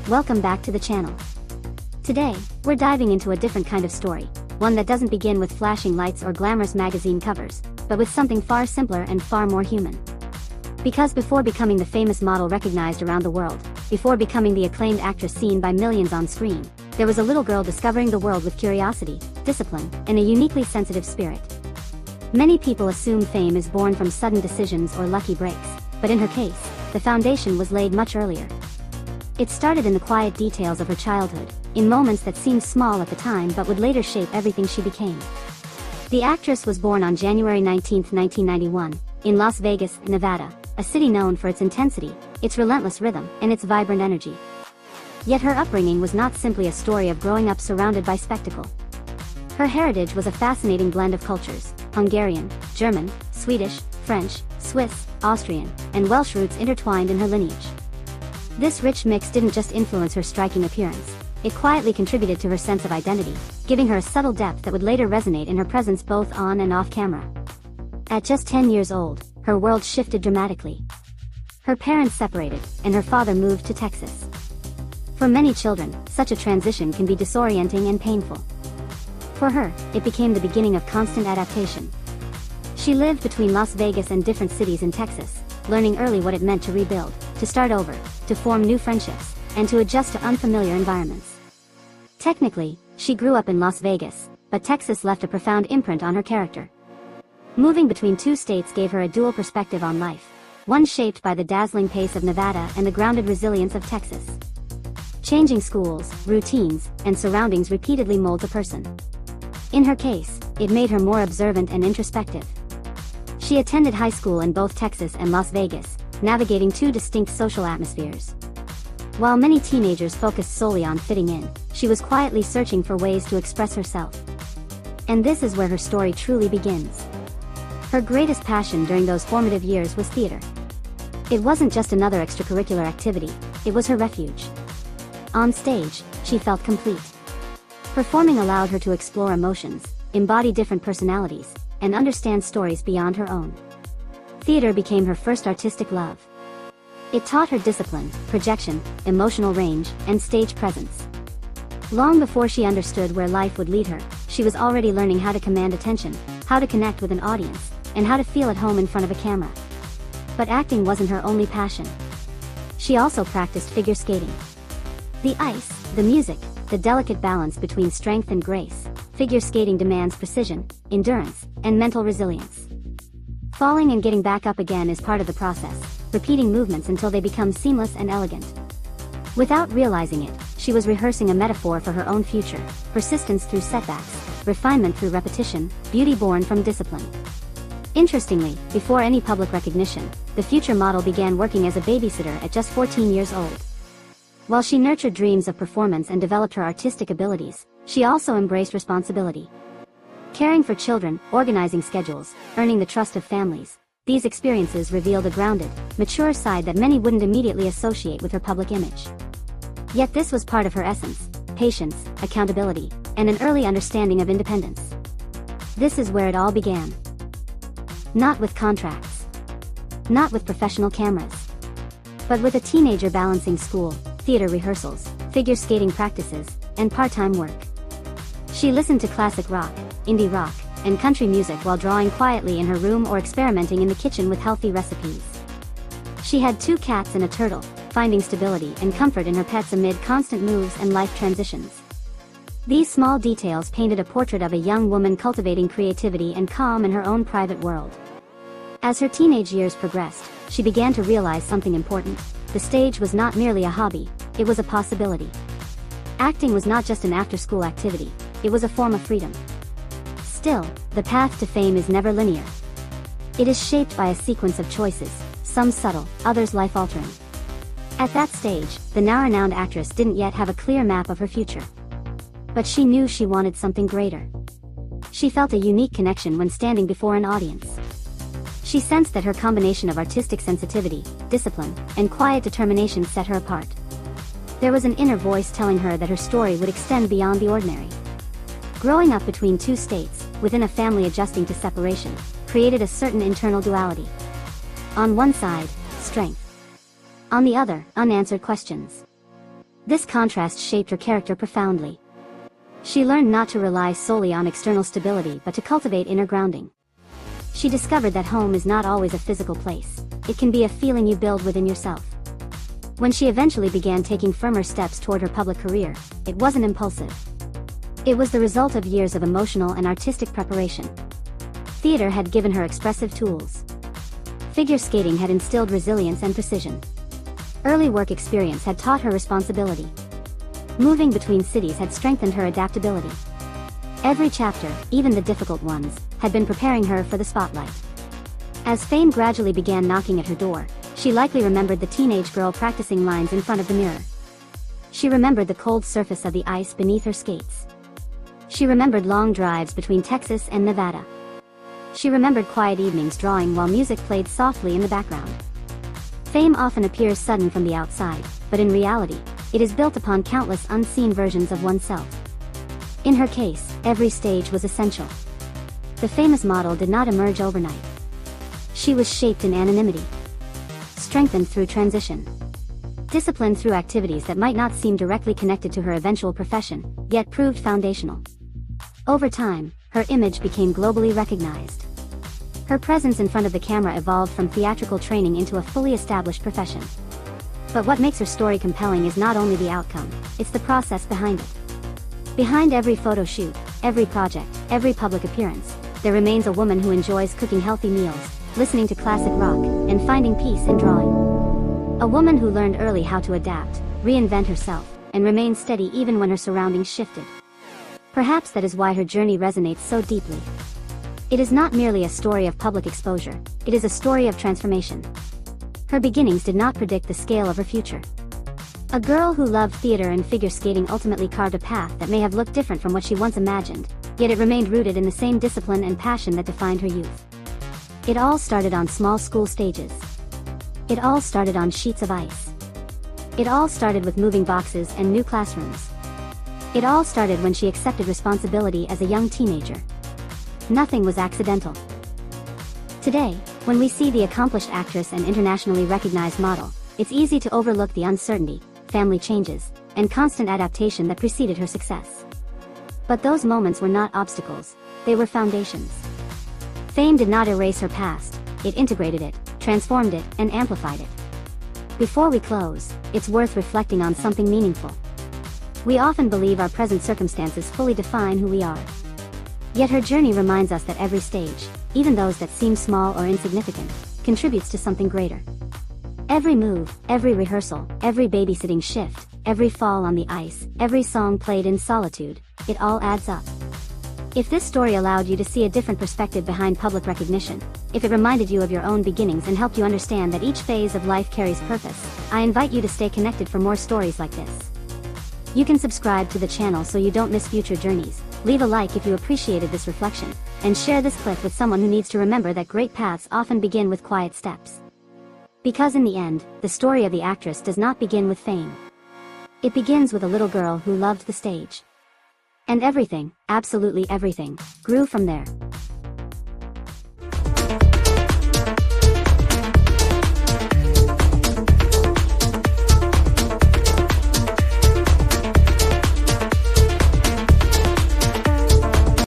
welcome back to the channel. Today, we're diving into a different kind of story, one that doesn't begin with flashing lights or glamorous magazine covers, but with something far simpler and far more human. Because before becoming the famous model recognized around the world, before becoming the acclaimed actress seen by millions on screen, there was a little girl discovering the world with curiosity, discipline, and a uniquely sensitive spirit. Many people assume fame is born from sudden decisions or lucky breaks, but in her case, the foundation was laid much earlier. It started in the quiet details of her childhood, in moments that seemed small at the time but would later shape everything she became. The actress was born on January 19, 1991, in Las Vegas, Nevada, a city known for its intensity, its relentless rhythm, and its vibrant energy. Yet her upbringing was not simply a story of growing up surrounded by spectacle. Her heritage was a fascinating blend of cultures: Hungarian, German, Swedish, French, Swiss, Austrian, and Welsh roots intertwined in her lineage. This rich mix didn't just influence her striking appearance, it quietly contributed to her sense of identity, giving her a subtle depth that would later resonate in her presence both on and off camera. At just 10 years old, her world shifted dramatically. Her parents separated, and her father moved to Texas. For many children, such a transition can be disorienting and painful. For her, it became the beginning of constant adaptation. She lived between Las Vegas and different cities in Texas, learning early what it meant to rebuild, to start over, to form new friendships, and to adjust to unfamiliar environments. Technically, she grew up in Las Vegas, but Texas left a profound imprint on her character. Moving between two states gave her a dual perspective on life, one shaped by the dazzling pace of Nevada and the grounded resilience of Texas. Changing schools, routines, and surroundings repeatedly molds a person. In her case, it made her more observant and introspective. She attended high school in both Texas and Las Vegas, navigating two distinct social atmospheres. While many teenagers focused solely on fitting in, she was quietly searching for ways to express herself. And this is where her story truly begins. Her greatest passion during those formative years was theater. It wasn't just another extracurricular activity, it was her refuge. On stage, she felt complete. Performing allowed her to explore emotions, embody different personalities, and understand stories beyond her own. Theater became her first artistic love. It taught her discipline, projection, emotional range, and stage presence. Long before she understood where life would lead her, she was already learning how to command attention, how to connect with an audience, and how to feel at home in front of a camera. But acting wasn't her only passion. She also practiced figure skating. The ice, the music, the delicate balance between strength and grace, figure skating demands precision, endurance, and mental resilience. Falling and getting back up again is part of the process, repeating movements until they become seamless and elegant. Without realizing it, she was rehearsing a metaphor for her own future: persistence through setbacks, refinement through repetition, beauty born from discipline. Interestingly, before any public recognition, the future model began working as a babysitter at just 14 years old. While she nurtured dreams of performance and developed her artistic abilities, she also embraced responsibility. Caring for children, organizing schedules, earning the trust of families, these experiences revealed a grounded, mature side that many wouldn't immediately associate with her public image. Yet this was part of her essence: patience, accountability, and an early understanding of independence. This is where it all began. Not with contracts. Not with professional cameras. But with a teenager balancing school, theater rehearsals, figure skating practices, and part-time work. She listened to classic rock, indie rock, and country music while drawing quietly in her room or experimenting in the kitchen with healthy recipes. She had 2 cats and a turtle, finding stability and comfort in her pets amid constant moves and life transitions. These small details painted a portrait of a young woman cultivating creativity and calm in her own private world. As her teenage years progressed, she began to realize something important: the stage was not merely a hobby, it was a possibility. Acting was not just an after-school activity, it was a form of freedom. Still, the path to fame is never linear. It is shaped by a sequence of choices, some subtle, others life-altering. At that stage, the now-renowned actress didn't yet have a clear map of her future. But she knew she wanted something greater. She felt a unique connection when standing before an audience. She sensed that her combination of artistic sensitivity, discipline, and quiet determination set her apart. There was an inner voice telling her that her story would extend beyond the ordinary. Growing up between 2 states, within a family adjusting to separation, created a certain internal duality. On one side, strength. On the other, unanswered questions. This contrast shaped her character profoundly. She learned not to rely solely on external stability but to cultivate inner grounding. She discovered that home is not always a physical place. It can be a feeling you build within yourself. When she eventually began taking firmer steps toward her public career, it wasn't impulsive. It was the result of years of emotional and artistic preparation. Theater had given her expressive tools. Figure skating had instilled resilience and precision. Early work experience had taught her responsibility. Moving between cities had strengthened her adaptability. Every chapter, even the difficult ones, had been preparing her for the spotlight. As fame gradually began knocking at her door, she likely remembered the teenage girl practicing lines in front of the mirror. She remembered the cold surface of the ice beneath her skates. She remembered long drives between Texas and Nevada. She remembered quiet evenings drawing while music played softly in the background. Fame often appears sudden from the outside, but in reality, it is built upon countless unseen versions of oneself. In her case, every stage was essential. The famous model did not emerge overnight. She was shaped in anonymity, strengthened through transition, disciplined through activities that might not seem directly connected to her eventual profession, yet proved foundational. Over time, her image became globally recognized. Her presence in front of the camera evolved from theatrical training into a fully established profession. But what makes her story compelling is not only the outcome, it's the process behind it. Behind every photo shoot, every project, every public appearance, there remains a woman who enjoys cooking healthy meals, listening to classic rock, and finding peace in drawing. A woman who learned early how to adapt, reinvent herself, and remain steady even when her surroundings shifted. Perhaps that is why her journey resonates so deeply. It is not merely a story of public exposure, it is a story of transformation. Her beginnings did not predict the scale of her future. A girl who loved theater and figure skating ultimately carved a path that may have looked different from what she once imagined, yet it remained rooted in the same discipline and passion that defined her youth. It all started on small school stages. It all started on sheets of ice. It all started with moving boxes and new classrooms. It all started when she accepted responsibility as a young teenager. Nothing was accidental. Today, when we see the accomplished actress and internationally recognized model, it's easy to overlook the uncertainty, family changes, and constant adaptation that preceded her success. But those moments were not obstacles, they were foundations. Fame did not erase her past, it integrated it, transformed it, and amplified it. Before we close, it's worth reflecting on something meaningful. We often believe our present circumstances fully define who we are. Yet her journey reminds us that every stage, even those that seem small or insignificant, contributes to something greater. Every move, every rehearsal, every babysitting shift, every fall on the ice, every song played in solitude, it all adds up. If this story allowed you to see a different perspective behind public recognition, if it reminded you of your own beginnings and helped you understand that each phase of life carries purpose, I invite you to stay connected for more stories like this. You can subscribe to the channel so you don't miss future journeys, leave a like if you appreciated this reflection, and share this clip with someone who needs to remember that great paths often begin with quiet steps. Because in the end, the story of the actress does not begin with fame. It begins with a little girl who loved the stage. And everything, absolutely everything, grew from there.